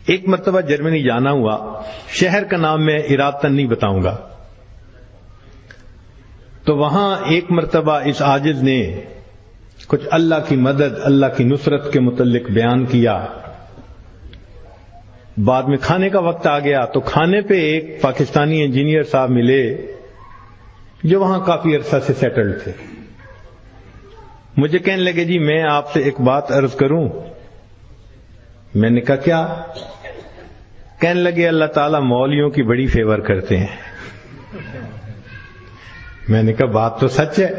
ایک مرتبہ جرمنی جانا ہوا، شہر کا نام میں ارادتاً نہیں بتاؤں گا، تو وہاں ایک مرتبہ اس عاجز نے کچھ اللہ کی مدد، اللہ کی نصرت کے متعلق بیان کیا۔ بعد میں کھانے کا وقت آ گیا تو کھانے پہ ایک پاکستانی انجینئر صاحب ملے جو وہاں کافی عرصہ سے سیٹلڈ تھے۔ مجھے کہنے لگے جی میں آپ سے ایک بات عرض کروں۔ میں نے کہا کیا؟ کہنے لگے اللہ تعالیٰ مولویوں کی بڑی فیور کرتے ہیں۔ میں نے کہا بات تو سچ ہے۔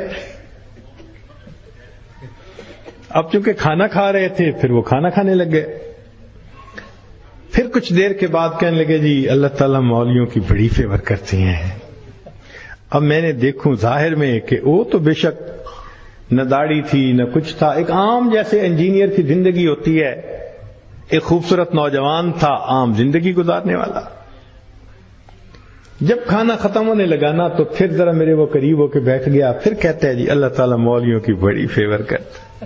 اب چونکہ کھانا کھا رہے تھے پھر وہ کھانا کھانے لگ گئے۔ پھر کچھ دیر کے بعد کہنے لگے جی اللہ تعالیٰ مولویوں کی بڑی فیور کرتے ہیں۔ اب میں نے دیکھوں ظاہر میں کہ وہ تو بے شک نہ داڑھی تھی نہ کچھ تھا، ایک عام جیسے انجینئر کی زندگی ہوتی ہے، ایک خوبصورت نوجوان تھا عام زندگی گزارنے والا۔ جب کھانا ختم ہونے لگا نا تو پھر ذرا میرے وہ قریب ہو کے بیٹھ گیا، پھر کہتا ہے جی اللہ تعالیٰ مولویوں کی بڑی فیور کرتا۔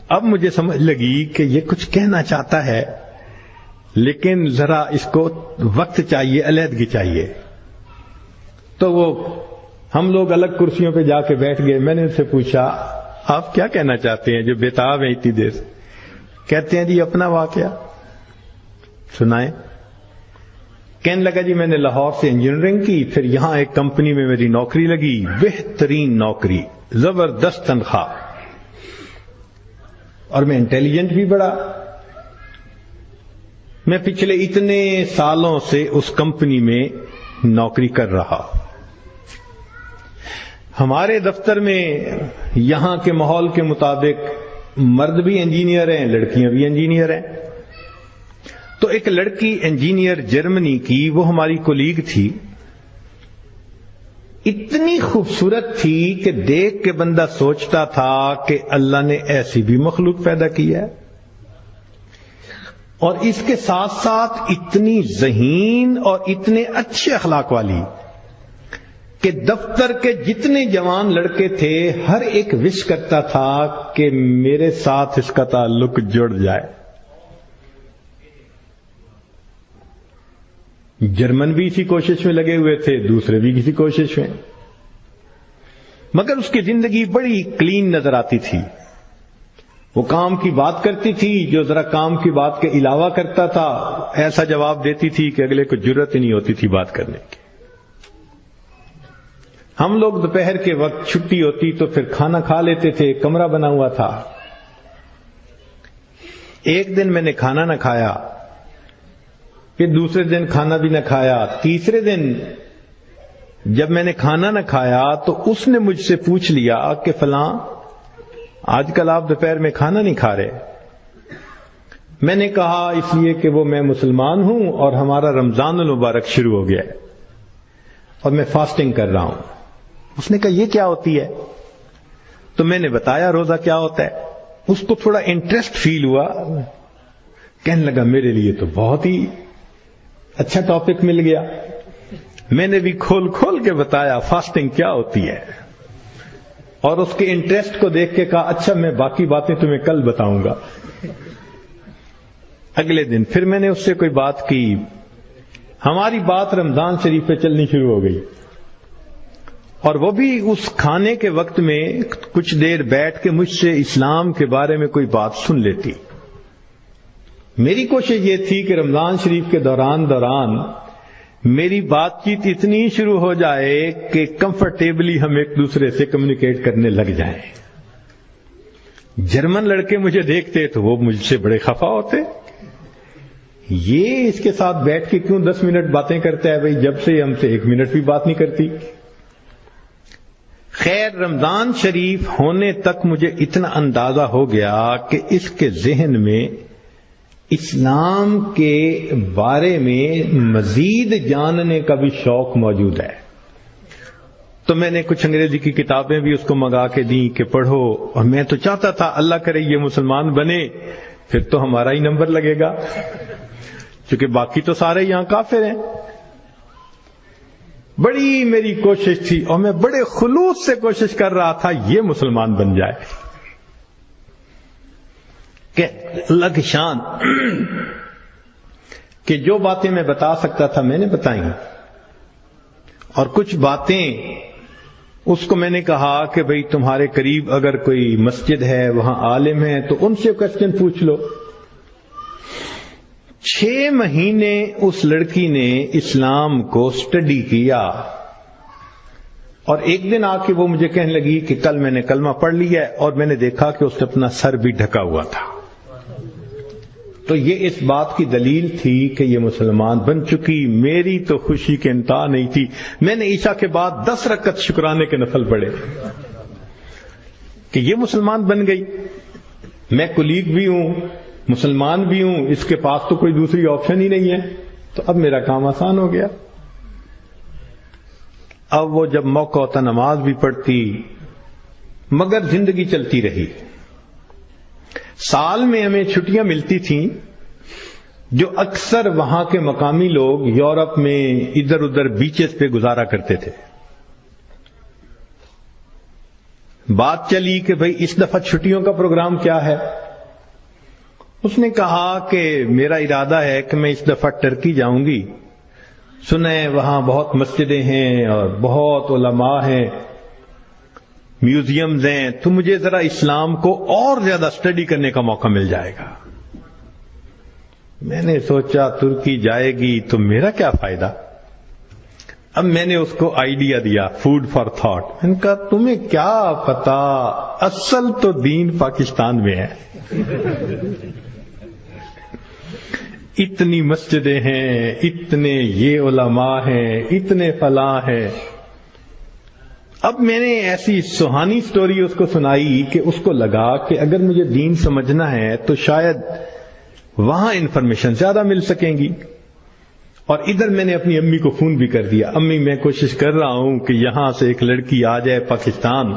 اب مجھے سمجھ لگی کہ یہ کچھ کہنا چاہتا ہے لیکن ذرا اس کو وقت چاہیے، علیحدگی چاہیے۔ تو وہ ہم لوگ الگ کرسیوں پہ جا کے بیٹھ گئے۔ میں نے ان سے پوچھا آپ کیا کہنا چاہتے ہیں جو بےتاب ہیں اتنی دیر سے؟ کہتے ہیں جی اپنا واقعہ سنائیں۔ کہنے لگا جی میں نے لاہور سے انجینئرنگ کی، پھر یہاں ایک کمپنی میں میری نوکری لگی، بہترین نوکری، زبردست تنخواہ، اور میں انٹیلیجنٹ بھی بڑا۔ میں پچھلے اتنے سالوں سے اس کمپنی میں نوکری کر رہا۔ ہمارے دفتر میں یہاں کے ماحول کے مطابق مرد بھی انجینئر ہیں، لڑکیاں بھی انجینئر ہیں۔ تو ایک لڑکی انجینئر جرمنی کی، وہ ہماری کولیگ تھی، اتنی خوبصورت تھی کہ دیکھ کے بندہ سوچتا تھا کہ اللہ نے ایسی بھی مخلوق پیدا کی ہے، اور اس کے ساتھ ساتھ اتنی ذہین اور اتنے اچھے اخلاق والی کہ دفتر کے جتنے جوان لڑکے تھے ہر ایک وش کرتا تھا کہ میرے ساتھ اس کا تعلق جڑ جائے۔ جرمن بھی اسی کوشش میں لگے ہوئے تھے، دوسرے بھی کسی کوشش میں، مگر اس کی زندگی بڑی کلین نظر آتی تھی۔ وہ کام کی بات کرتی تھی، جو ذرا کام کی بات کے علاوہ کرتا تھا ایسا جواب دیتی تھی کہ اگلے کو جرت ہی نہیں ہوتی تھی بات کرنے کی۔ ہم لوگ دوپہر کے وقت چھٹی ہوتی تو پھر کھانا کھا لیتے تھے، کمرہ بنا ہوا تھا۔ ایک دن میں نے کھانا نہ کھایا، پھر دوسرے دن کھانا بھی نہ کھایا، تیسرے دن جب میں نے کھانا نہ کھایا تو اس نے مجھ سے پوچھ لیا کہ فلاں آج کل آپ دوپہر میں کھانا نہیں کھا رہے؟ میں نے کہا اس لیے کہ وہ میں مسلمان ہوں اور ہمارا رمضان المبارک شروع ہو گیا ہے اور میں فاسٹنگ کر رہا ہوں۔ اس نے کہا یہ کیا ہوتی ہے؟ تو میں نے بتایا روزہ کیا ہوتا ہے۔ اس کو تھوڑا انٹرسٹ فیل ہوا، کہنے لگا میرے لیے تو بہت ہی اچھا ٹاپک مل گیا۔ میں نے بھی کھول کھول کے بتایا فاسٹنگ کیا ہوتی ہے، اور اس کے انٹرسٹ کو دیکھ کے کہا اچھا میں باقی باتیں تمہیں کل بتاؤں گا۔ اگلے دن پھر میں نے اس سے کوئی بات کی، ہماری بات رمضان شریف پہ چلنی شروع ہو گئی، اور وہ بھی اس کھانے کے وقت میں کچھ دیر بیٹھ کے مجھ سے اسلام کے بارے میں کوئی بات سن لیتی۔ میری کوشش یہ تھی کہ رمضان شریف کے دوران میری بات چیت اتنی شروع ہو جائے کہ کمفرٹیبلی ہم ایک دوسرے سے کمیونیکیٹ کرنے لگ جائیں۔ جرمن لڑکے مجھے دیکھتے تو وہ مجھ سے بڑے خفا ہوتے، یہ اس کے ساتھ بیٹھ کے کیوں 10 منٹ باتیں کرتا ہے بھائی، جب سے ہم سے 1 منٹ بھی بات نہیں کرتی۔ خیر رمضان شریف ہونے تک مجھے اتنا اندازہ ہو گیا کہ اس کے ذہن میں اسلام کے بارے میں مزید جاننے کا بھی شوق موجود ہے۔ تو میں نے کچھ انگریزی کی کتابیں بھی اس کو منگا کے دیں کہ پڑھو، اور میں تو چاہتا تھا اللہ کرے یہ مسلمان بنے، پھر تو ہمارا ہی نمبر لگے گا، کیونکہ باقی تو سارے یہاں کافر ہیں۔ بڑی میری کوشش تھی اور میں بڑے خلوص سے کوشش کر رہا تھا یہ مسلمان بن جائے کہ اللہ کی شان۔ کہ جو باتیں میں بتا سکتا تھا میں نے بتائیں، اور کچھ باتیں اس کو میں نے کہا کہ بھئی تمہارے قریب اگر کوئی مسجد ہے، وہاں عالم ہے، تو ان سے کوسچن پوچھ لو۔ 6 مہینے اس لڑکی نے اسلام کو سٹڈی کیا، اور ایک دن آ کے وہ مجھے کہنے لگی کہ کل میں نے کلمہ پڑھ لیا ہے، اور میں نے دیکھا کہ اس نے اپنا سر بھی ڈھکا ہوا تھا۔ تو یہ اس بات کی دلیل تھی کہ یہ مسلمان بن چکی۔ میری تو خوشی کے انتہا نہیں تھی۔ میں نے عشاء کے بعد 10 رکعت شکرانے کے نفل پڑھے کہ یہ مسلمان بن گئی۔ میں کلیگ بھی ہوں، مسلمان بھی ہوں، اس کے پاس تو کوئی دوسری آپشن ہی نہیں ہے، تو اب میرا کام آسان ہو گیا۔ اب وہ جب موقع ہوتا نماز بھی پڑھتی، مگر زندگی چلتی رہی۔ سال میں ہمیں چھٹیاں ملتی تھیں جو اکثر وہاں کے مقامی لوگ یورپ میں ادھر ادھر بیچز پہ گزارا کرتے تھے۔ بات چلی کہ بھئی اس دفعہ چھٹیوں کا پروگرام کیا ہے؟ اس نے کہا کہ میرا ارادہ ہے کہ میں اس دفعہ ٹرکی جاؤں گی، سنیں وہاں بہت مسجدیں ہیں اور بہت علماء ہیں، میوزیمز ہیں، تو مجھے ذرا اسلام کو اور زیادہ سٹڈی کرنے کا موقع مل جائے گا۔ میں نے سوچا ترکی جائے گی تو میرا کیا فائدہ؟ اب میں نے اس کو آئیڈیا دیا، فوڈ فار تھاٹ۔ میں نے کہا تمہیں کیا پتا، اصل تو دین پاکستان میں ہے۔ اتنی مسجدیں ہیں، اتنے یہ علماء ہیں، اتنے فلاں ہیں۔ اب میں نے ایسی سہانی سٹوری اس کو سنائی کہ اس کو لگا کہ اگر مجھے دین سمجھنا ہے تو شاید وہاں انفارمیشن زیادہ مل سکیں گی۔ اور ادھر میں نے اپنی امی کو فون بھی کر دیا، امی میں کوشش کر رہا ہوں کہ یہاں سے ایک لڑکی آ جائے پاکستان،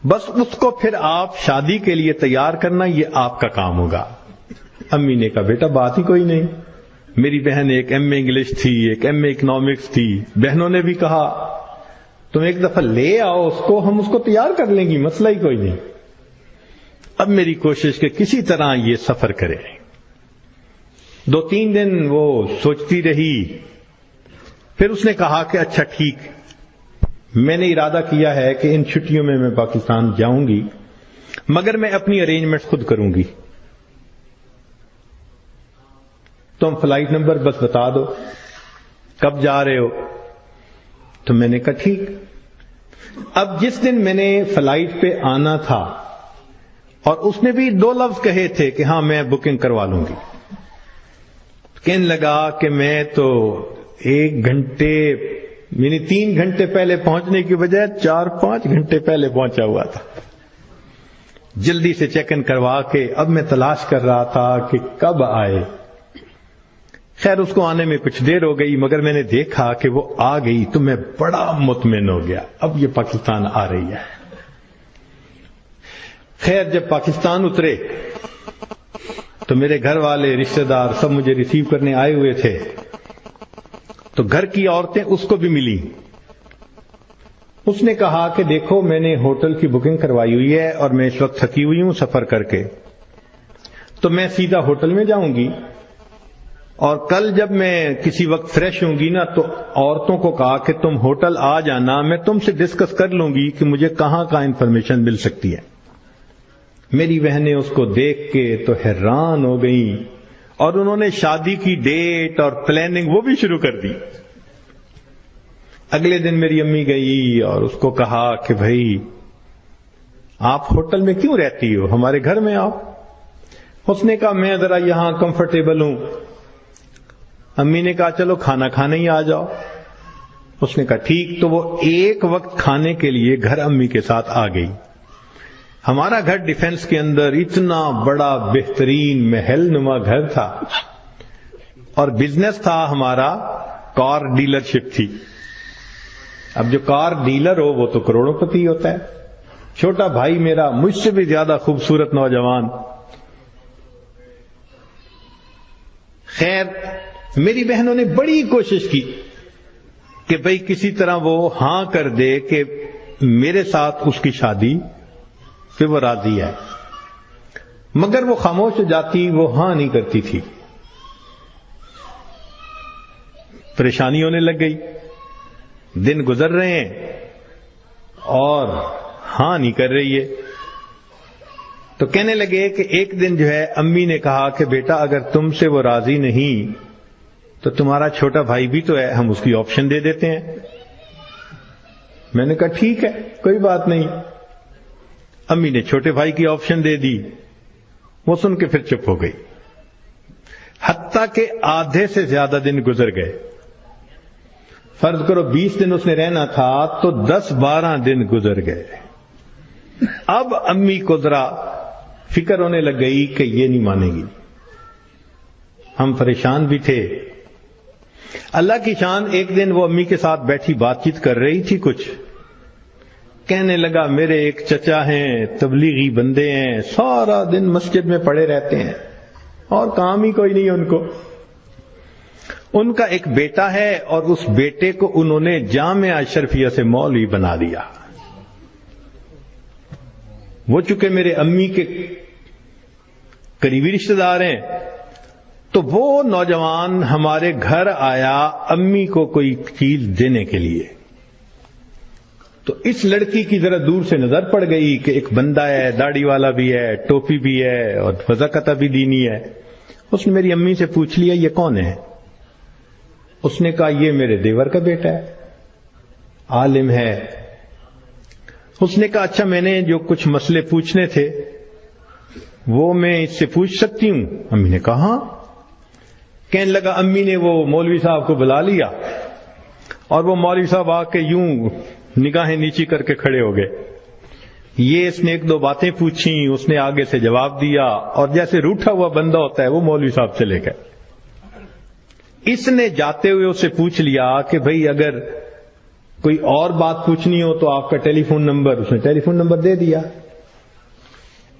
بس اس کو پھر آپ شادی کے لیے تیار کرنا، یہ آپ کا کام ہوگا۔ امی نے کہا بیٹا بات ہی کوئی نہیں۔ میری بہن ایک ایم اے انگلش تھی، ایک ایم اے اکنامکس تھی، بہنوں نے بھی کہا تم ایک دفعہ لے آؤ اس کو، ہم اس کو تیار کر لیں گی، مسئلہ ہی کوئی نہیں۔ اب میری کوشش کہ کسی طرح یہ سفر کرے۔ 2-3 دن وہ سوچتی رہی، پھر اس نے کہا کہ اچھا ٹھیک، میں نے ارادہ کیا ہے کہ ان چھٹیوں میں پاکستان جاؤں گی، مگر میں اپنی ارینجمنٹ خود کروں گی، تم فلائٹ نمبر بس بتا دو کب جا رہے ہو۔ تو میں نے کہا ٹھیک۔ اب جس دن میں نے فلائٹ پہ آنا تھا، اور اس نے بھی 2 لفظ کہے تھے کہ ہاں میں بکنگ کروا لوں گی، کہنے لگا کہ میں تو 1 گھنٹے یعنی 3 گھنٹے پہلے پہنچنے کی بجائے 4-5 گھنٹے پہلے پہنچا ہوا تھا۔ جلدی سے چیک ان کروا کے اب میں تلاش کر رہا تھا کہ کب آئے۔ خیر اس کو آنے میں کچھ دیر ہو گئی، مگر میں نے دیکھا کہ وہ آ گئی تو میں بڑا مطمئن ہو گیا، اب یہ پاکستان آ رہی ہے۔ خیر جب پاکستان اترے تو میرے گھر والے رشتہ دار سب مجھے ریسیو کرنے آئے ہوئے تھے، تو گھر کی عورتیں اس کو بھی ملی۔ اس نے کہا کہ دیکھو میں نے ہوٹل کی بکنگ کروائی ہوئی ہے اور میں اس وقت تھکی ہوئی ہوں سفر کر کے، تو میں سیدھا ہوٹل میں جاؤں گی، اور کل جب میں کسی وقت فریش ہوں گی نا تو عورتوں کو کہا کہ تم ہوٹل آ جانا، میں تم سے ڈسکس کر لوں گی کہ مجھے کہاں کا انفارمیشن مل سکتی ہے۔ میری بہنیں اس کو دیکھ کے تو حیران ہو گئیں، اور انہوں نے شادی کی ڈیٹ اور پلاننگ وہ بھی شروع کر دی۔ اگلے دن میری امی گئی اور اس کو کہا کہ بھائی آپ ہوٹل میں کیوں رہتی ہو، ہمارے گھر میں آؤ۔ اس نے کہا میں ذرا یہاں کمفرٹیبل ہوں۔ امی نے کہا چلو کھانا کھانے ہی آ جاؤ۔ اس نے کہا ٹھیک، تو وہ ایک وقت کھانے کے لیے گھر امی کے ساتھ آ گئی۔ ہمارا گھر ڈیفنس کے اندر اتنا بڑا بہترین محل نما گھر تھا، اور بزنس تھا ہمارا کار ڈیلرشپ تھی۔ اب جو کار ڈیلر ہو وہ تو کروڑوں پتی ہوتا ہے۔ چھوٹا بھائی میرا مجھ سے بھی زیادہ خوبصورت نوجوان۔ خیر میری بہنوں نے بڑی کوشش کی کہ بھئی کسی طرح وہ ہاں کر دے کہ میرے ساتھ اس کی شادی پہ وہ راضی ہے، مگر وہ خاموش ہو جاتی، وہ ہاں نہیں کرتی تھی۔ پریشانی ہونے لگ گئی. دن گزر رہے ہیں اور ہاں نہیں کر رہی ہے. تو کہنے لگے کہ ایک دن جو ہے امی نے کہا کہ بیٹا اگر تم سے وہ راضی نہیں تو تمہارا چھوٹا بھائی بھی تو ہے, ہم اس کی آپشن دے دیتے ہیں. میں نے کہا ٹھیک ہے کوئی بات نہیں. امی نے چھوٹے بھائی کی آپشن دے دی. وہ سن کے پھر چپ ہو گئی. حتیٰ کہ آدھے سے زیادہ دن گزر گئے. فرض کرو 20 دن اس نے رہنا تھا تو 10-12 دن گزر گئے. اب امی کو ذرا فکر ہونے لگ گئی کہ یہ نہیں مانے گی. ہم پریشان بھی تھے. اللہ کی شان, ایک دن وہ امی کے ساتھ بیٹھی بات چیت کر رہی تھی. کچھ کہنے لگا میرے ایک چچا ہیں, تبلیغی بندے ہیں, سارا دن مسجد میں پڑے رہتے ہیں اور کام ہی کوئی نہیں ان کو. ان کا ایک بیٹا ہے اور اس بیٹے کو انہوں نے جامعہ اشرفیہ سے مولوی بنا دیا. وہ چونکہ میرے امی کے قریبی رشتہ دار ہیں تو وہ نوجوان ہمارے گھر آیا امی کو کوئی چیز دینے کے لیے. تو اس لڑکی کی ذرا دور سے نظر پڑ گئی کہ ایک بندہ ہے, داڑھی والا بھی ہے, ٹوپی بھی ہے اور وضاقتہ بھی دینی ہے. اس نے میری امی سے پوچھ لیا یہ کون ہے؟ اس نے کہا یہ میرے دیور کا بیٹا ہے, عالم ہے. اس نے کہا اچھا میں نے جو کچھ مسئلے پوچھنے تھے وہ میں اس سے پوچھ سکتی ہوں؟ امی نے کہا ہاں. کہنے لگا امی نے وہ مولوی صاحب کو بلا لیا اور وہ مولوی صاحب آ کے یوں نگاہیں نیچی کر کے کھڑے ہو گئے. یہ اس نے 1-2 باتیں پوچھی, اس نے آگے سے جواب دیا اور جیسے روٹھا ہوا بندہ ہوتا ہے وہ مولوی صاحب چلے گئے. اس نے جاتے ہوئے اسے پوچھ لیا کہ بھئی اگر کوئی اور بات پوچھنی ہو تو آپ کا ٹیلی فون نمبر. اس نے ٹیلی فون نمبر دے دیا.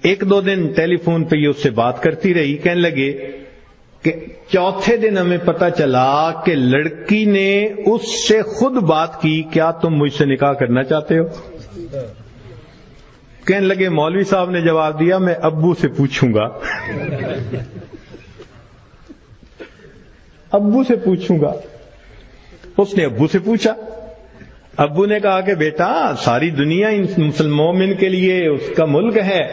1-2 دن ٹیلی فون پہ یہ اس سے بات کرتی رہی. کہنے لگے کہ چوتھے دن ہمیں پتا چلا کہ لڑکی نے اس سے خود بات کی, کیا تم مجھ سے نکاح کرنا چاہتے ہو؟ کہنے لگے مولوی صاحب نے جواب دیا میں ابو سے پوچھوں گا. ابو سے پوچھوں گا. اس نے ابو سے پوچھا. ابو نے کہا کہ بیٹا ساری دنیا ان مسلمانوں کے لیے اس کا ملک ہے,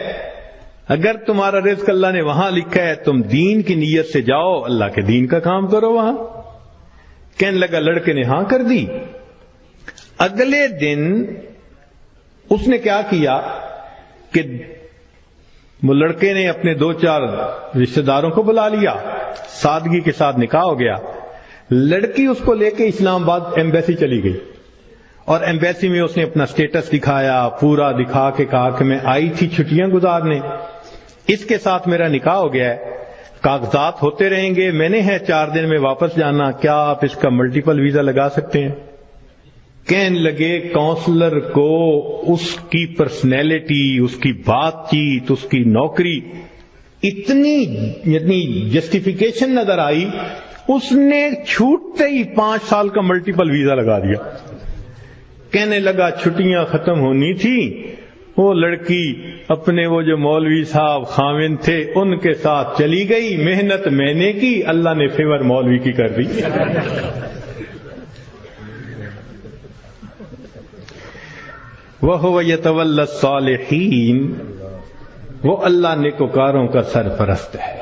اگر تمہارا رزق اللہ نے وہاں لکھا ہے تم دین کی نیت سے جاؤ, اللہ کے دین کا کام کرو وہاں. کہنے لگا لڑکے نے ہاں کر دی. اگلے دن اس نے کیا کیا کہ وہ لڑکے نے اپنے 2-4 رشتہ داروں کو بلا لیا, سادگی کے ساتھ نکاح ہو گیا. لڑکی اس کو لے کے اسلام آباد ایمبیسی چلی گئی اور ایمبیسی میں اس نے اپنا سٹیٹس دکھایا, پورا دکھا کے کہا کہ میں آئی تھی چھٹیاں گزارنے, اس کے ساتھ میرا نکاح ہو گیا ہے, کاغذات ہوتے رہیں گے, میں نے ہے 4 دن میں واپس جانا, کیا آپ اس کا ملٹیپل ویزا لگا سکتے ہیں؟ کہنے لگے کونسلر کو اس کی پرسنالٹی, اس کی بات چیت, اس کی نوکری اتنی جسٹیفیکیشن نظر آئی, اس نے چھوٹتے ہی 5 سال کا ملٹیپل ویزا لگا دیا. کہنے لگا چھٹیاں ختم ہونی تھی, وہ لڑکی اپنے وہ جو مولوی صاحب خاوند تھے ان کے ساتھ چلی گئی. محنت میں نے کی, اللہ نے فیور مولوی کی کر دی. وَهُوَ يَتَوَلَّى الصَّالِحِينَ, وہ اللہ نیکوکاروں کا سرپرست ہے.